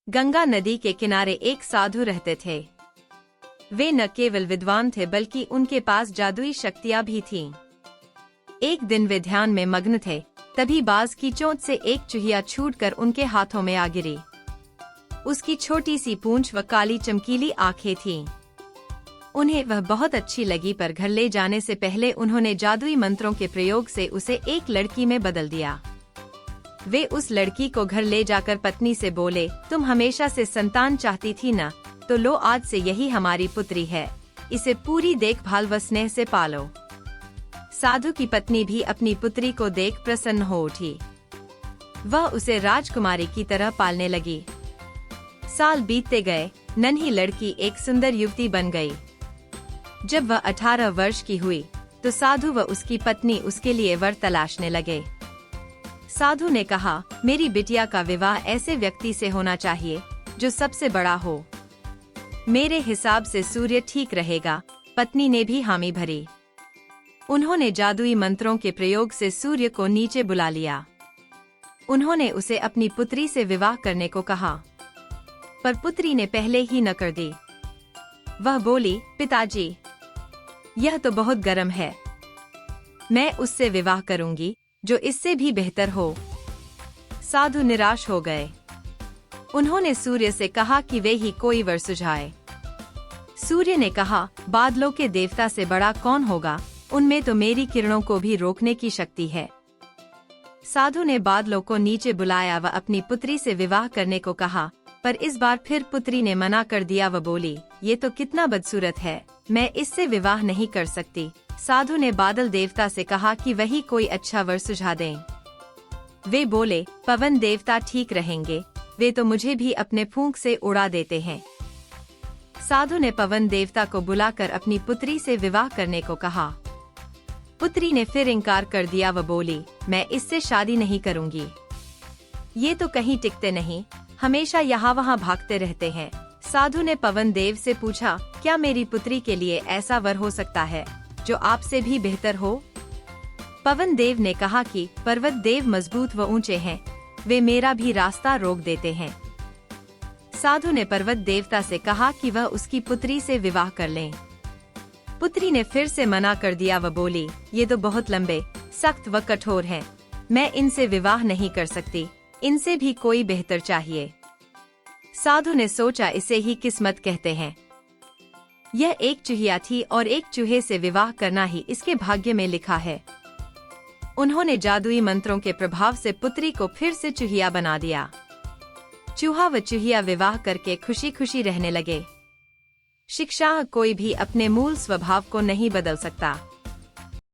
गंगा नदी के किनारे एक साधु रहते थे। वे न केवल विद्वान थे बल्कि उनके पास जादुई शक्तियां भी थीं। एक दिन वे ध्यान में मग्न थे, तभी बाज की चोंच से एक चूहिया छूटकर उनके हाथों में आ गिरी। उसकी छोटी सी पूंछ व काली चमकीली आंखें थीं। उन्हें वह बहुत अच्छी लगी, पर घर ले जाने से पहले उन्होंने जादुई मंत्रों के प्रयोग से उसे एक लड़की में बदल दिया। वे उस लड़की को घर ले जाकर पत्नी से बोले, तुम हमेशा से संतान चाहती थी ना, तो लो आज से यही हमारी पुत्री है, इसे पूरी देखभाल व स्नेह से पालो। साधु की पत्नी भी अपनी पुत्री को देख प्रसन्न हो उठी। वह उसे राजकुमारी की तरह पालने लगी। साल बीतते गए, नन्ही लड़की एक सुंदर युवती बन गई। जब वह 18 वर्ष की हुई तो साधु व उसकी पत्नी उसके लिए वर तलाशने लगे। साधु ने कहा, मेरी बिटिया का विवाह ऐसे व्यक्ति से होना चाहिए जो सबसे बड़ा हो। मेरे हिसाब से सूर्य ठीक रहेगा। पत्नी ने भी हामी भरी। उन्होंने जादुई मंत्रों के प्रयोग से सूर्य को नीचे बुला लिया। उन्होंने उसे अपनी पुत्री से विवाह करने को कहा, पर पुत्री ने पहले ही न कर दी। वह बोली, पिताजी, यह तो बहुत गर्म है। मैं उससे विवाह करूंगी जो इससे भी बेहतर हो। साधु निराश हो गए। उन्होंने सूर्य से कहा कि वे ही कोई वर सुझाए। सूर्य ने कहा, बादलों के देवता से बड़ा कौन होगा, उनमें तो मेरी किरणों को भी रोकने की शक्ति है। साधु ने बादलों को नीचे बुलाया व अपनी पुत्री से विवाह करने को कहा, पर इस बार फिर पुत्री ने मना कर दिया व बोली, ये तो कितना बदसूरत है, मैं इससे विवाह नहीं कर सकती। साधु ने बादल देवता से कहा कि वही कोई अच्छा वर सुझा दें। वे बोले, पवन देवता ठीक रहेंगे, वे तो मुझे भी अपने फूंक से उड़ा देते हैं। साधु ने पवन देवता को बुलाकर अपनी पुत्री से विवाह करने को कहा। पुत्री ने फिर इनकार कर दिया व बोली, मैं इससे शादी नहीं करूंगी। ये तो कहीं टिकते नहीं, हमेशा यहाँ वहाँ भागते रहते हैं। साधु ने पवन देव से पूछा, क्या मेरी पुत्री के लिए ऐसा वर हो सकता है जो आपसे भी बेहतर हो? पवन देव ने कहा कि पर्वत देव मजबूत व ऊंचे हैं, वे मेरा भी रास्ता रोक देते हैं। साधु ने पर्वत देवता से कहा कि वह उसकी पुत्री से विवाह कर लें। पुत्री ने फिर से मना कर दिया व बोली, ये तो बहुत लंबे, सख्त व कठोर हैं, मैं इनसे विवाह नहीं कर सकती, इनसे भी कोई बेहतर चाहिए। साधु ने सोचा, इसे ही किस्मत कहते हैं। यह एक चूहिया थी और एक चूहे से विवाह करना ही इसके भाग्य में लिखा है। उन्होंने जादुई मंत्रों के प्रभाव से पुत्री को फिर से चूहिया बना दिया। चूहा व चूहिया विवाह करके खुशी खुशी रहने लगे। शिक्षा, कोई भी अपने मूल स्वभाव को नहीं बदल सकता।